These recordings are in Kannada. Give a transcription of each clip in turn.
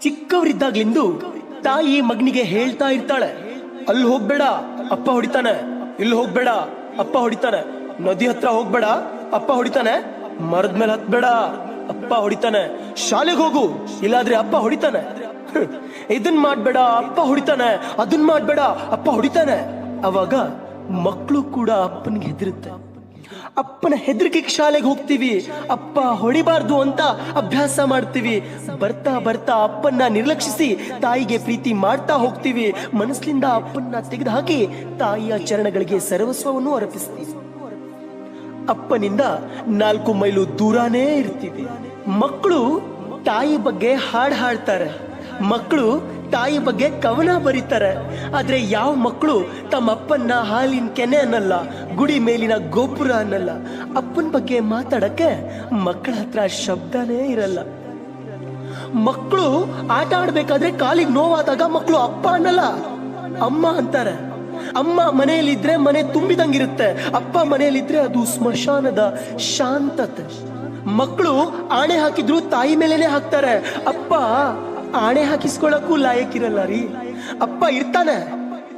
ಚಿಕ್ಕವರಿದ್ದಾಗ್ಲಿಂದು ತಾಯಿ ಮಗನಿಗೆ ಹೇಳ್ತಾ ಇರ್ತಾಳೆ, ಅಲ್ಲಿ ಹೋಗ್ಬೇಡ ಅಪ್ಪ ಹೊಡಿತಾನೆ, ಇಲ್ಲಿ ಹೋಗ್ಬೇಡ ಅಪ್ಪ ಹೊಡಿತಾನೆ, ನದಿ ಹತ್ರ ಹೋಗ್ಬೇಡ ಅಪ್ಪ ಹೊಡಿತಾನೆ, ಮರದ ಮೇಲೆ ಹತ್ಬೇಡ ಅಪ್ಪ ಹೊಡಿತಾನೆ, ಶಾಲೆಗೆ ಹೋಗು ಇಲ್ಲಾದ್ರೆ ಅಪ್ಪ ಹೊಡಿತಾನೆ, ಇದನ್ ಮಾಡ್ಬೇಡ ಅಪ್ಪ ಹೊಡಿತಾನೆ, ಅದನ್ ಮಾಡ್ಬೇಡ ಅಪ್ಪ ಹೊಡಿತಾನೆ. ಅವಾಗ ಮಕ್ಕಳು ಕೂಡ ಅಪ್ಪನಿಗೆ ಹೆದರುತ್ತೆ. ಅಪ್ಪನ ಹೆದರಿಕೆಗೆ ಶಾಲೆಗೆ ಹೋಗ್ತೀವಿ, ಅಪ್ಪ ಹೊಡಿಬಾರ್ದು ಅಂತ ಅಭ್ಯಾಸ ಮಾಡ್ತೀವಿ. ಬರ್ತಾ ಬರ್ತಾ ಅಪ್ಪನ್ನ ನಿರ್ಲಕ್ಷಿಸಿ ತಾಯಿಗೆ ಪ್ರೀತಿ ಮಾಡ್ತಾ ಹೋಗ್ತೀವಿ. ಮನಸ್ಸಿನಿಂದ ಅಪ್ಪನ್ನ ತೆಗೆದುಹಾಕಿ ತಾಯಿಯ ಚರಣಗಳಿಗೆ ಸರ್ವಸ್ವವನ್ನು ಅರ್ಪಿಸ್ತೀವಿ. ಅಪ್ಪನಿಂದ 4 ಮೈಲು ದೂರಾನೇ ಇರ್ತೀವಿ. ಮಕ್ಕಳು ತಾಯಿ ಬಗ್ಗೆ ಹಾಡು ಹಾಡ್ತಾರೆ, ಮಕ್ಕಳು ತಾಯಿ ಬಗ್ಗೆ ಕವನ ಬರೀತಾರೆ. ಆದ್ರೆ ಯಾವ ಮಕ್ಕಳು ತಮ್ಮ ಅಪ್ಪನ್ನ ಹಾಲಿನ ಕೆನೆ ಅನ್ನಲ್ಲ, ಗುಡಿ ಮೇಲಿನ ಗೋಪುರ ಅನ್ನಲ್ಲ. ಅಪ್ಪನ ಬಗ್ಗೆ ಮಾತಾಡಕ್ಕೆ ಮಕ್ಕಳ ಹತ್ರ ಶಬ್ದನೇ ಇರಲ್ಲ. ಮಕ್ಕಳು ಆಟ ಆಡ್ಬೇಕಾದ್ರೆ ಕಾಲಿಗೆ ನೋವಾದಾಗ ಮಕ್ಕಳು ಅಪ್ಪ ಅನ್ನಲ್ಲ, ಅಮ್ಮ ಅಂತಾರೆ. ಅಮ್ಮ ಮನೆಯಲ್ಲಿದ್ರೆ ಮನೆ ತುಂಬಿದಂಗಿರುತ್ತೆ, ಅಪ್ಪ ಮನೆಯಲ್ಲಿದ್ರೆ ಅದು ಸ್ಮಶಾನದ ಶಾಂತತೆ. ಮಕ್ಕಳು ಆಣೆ ಹಾಕಿದ್ರು ತಾಯಿ ಮೇಲೆನೆ ಹಾಕ್ತಾರೆ, ಅಪ್ಪ ಆಣೆ ಹಾಕಿಸ್ಕೊಳ್ಳಕ್ಕೂ ಲಾಯಕ್ಕಿರಲ್ಲ ರೀ. ಅಪ್ಪ ಇರ್ತಾನೆ,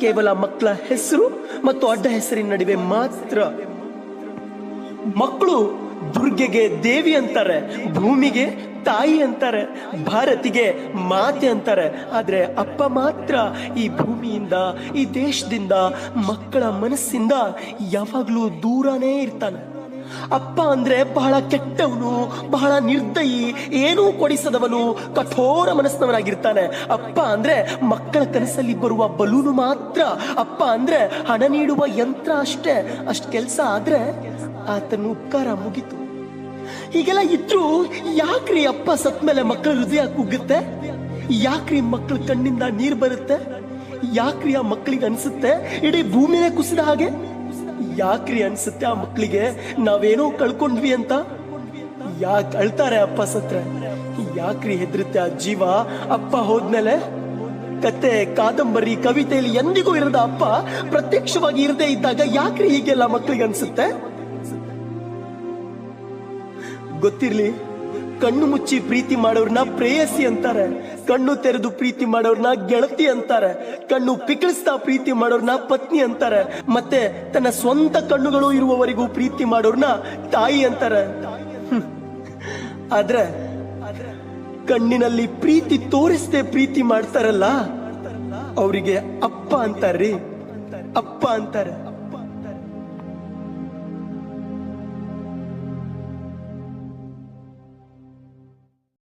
ಕೇವಲ ಮಕ್ಕಳ ಹೆಸರು ಮತ್ತು ಅಡ್ಡ ಹೆಸರಿನ ನಡುವೆ ಮಾತ್ರ. ಮಕ್ಕಳು ದುರ್ಗೆಗೆ ದೇವಿ ಅಂತಾರೆ, ಭೂಮಿಗೆ ತಾಯಿ ಅಂತಾರೆ, ಭಾರತಿಗೆ ಮಾತೆ ಅಂತಾರೆ. ಆದ್ರೆ ಅಪ್ಪ ಮಾತ್ರ ಈ ಭೂಮಿಯಿಂದ, ಈ ದೇಶದಿಂದ, ಮಕ್ಕಳ ಮನಸ್ಸಿಂದ ಯಾವಾಗ್ಲೂ ದೂರನೇ ಇರ್ತಾನೆ. ಅಪ್ಪ ಅಂದ್ರೆ ಬಹಳ ಕೆಟ್ಟವನು, ಬಹಳ ನಿರ್ದಯಿ, ಏನೂ ಕೊಡಿಸದವನು, ಕಠೋರ ಮನಸ್ಸಿನವನಾಗಿರ್ತಾನೆ. ಅಪ್ಪ ಅಂದ್ರೆ ಮಕ್ಕಳ ಕನಸಲ್ಲಿ ಬರುವ ಬಲೂನು ಮಾತ್ರ. ಅಪ್ಪ ಅಂದ್ರೆ ಹಣ ನೀಡುವ ಯಂತ್ರ ಅಷ್ಟೇ. ಅಷ್ಟ್ ಕೆಲ್ಸ ಆದ್ರೆ ಆತನ ಉಪಕಾರ ಮುಗಿತು. ಹೀಗೆಲ್ಲ ಇದ್ರು ಯಾಕ್ರಿ ಅಪ್ಪ ಸತ್ ಮೇಲೆ ಮಕ್ಕಳ ಹೃದಯ ಕುಗ್ಗುತ್ತೆ? ಯಾಕ್ರಿ ಮಕ್ಕಳ ಕಣ್ಣಿಂದ ನೀರ್ ಬರುತ್ತೆ? ಯಾಕ್ರಿ ಆ ಮಕ್ಕಳಿಗೆ ಅನ್ಸುತ್ತೆ ಇಡೀ ಭೂಮಿನೇ ಕುಸಿದ ಹಾಗೆ? ಯಾಕ್ರಿ ಅನ್ಸುತ್ತೆ ಆ ಮಕ್ಕಳಿಗೆ ನಾವೇನೋ ಕಳ್ಕೊಂಡ್ವಿ ಅಂತ? ಯಾಕೆ ಅಳ್ತಾರೆ ಅಪ್ಪ ಸತ್ರೆ? ಯಾಕ್ರಿ ಹೆದರುತ್ತೆ ಆ ಜೀವ ಅಪ್ಪ ಹೋದ್ಮೇಲೆ? ಕತೆ, ಕಾದಂಬರಿ, ಕವಿತೆಯಲ್ಲಿ ಎಂದಿಗೂ ಇರದ ಅಪ್ಪ ಪ್ರತ್ಯಕ್ಷವಾಗಿ ಇರದೇ ಇದ್ದಾಗ ಯಾಕ್ರಿ ಹೀಗೆಲ್ಲ ಮಕ್ಕಳಿಗೆ ಅನ್ಸುತ್ತೆ? ಗೊತ್ತಿರ್ಲಿ, ಕಣ್ಣು ಮುಚ್ಚಿ ಪ್ರೀತಿ ಮಾಡೋರ್ನ ಪ್ರೇಯಸಿ ಅಂತಾರೆ, ಕಣ್ಣು ತೆರೆದು ಪ್ರೀತಿ ಮಾಡೋರ್ನ ಗೆಳತಿ ಅಂತಾರೆ, ಕಣ್ಣು ಪಿಕಳಿಸ್ತಾ ಪ್ರೀತಿ ಮಾಡೋರ್ನ ಪತ್ನಿ ಅಂತಾರೆ, ಮತ್ತೆ ತನ್ನ ಸ್ವಂತ ಕಣ್ಣುಗಳು ಇರುವವರೆಗೂ ಪ್ರೀತಿ ಮಾಡೋರ್ನ ತಾಯಿ ಅಂತಾರೆ. ಆದ್ರೆ ಕಣ್ಣಿನಲ್ಲಿ ಪ್ರೀತಿ ತೋರಿಸದೆ ಪ್ರೀತಿ ಮಾಡ್ತಾರಲ್ಲ ಅವರಿಗೆ ಅಪ್ಪ ಅಂತಾರ್ರಿ, ಅಪ್ಪ ಅಂತಾರೆ.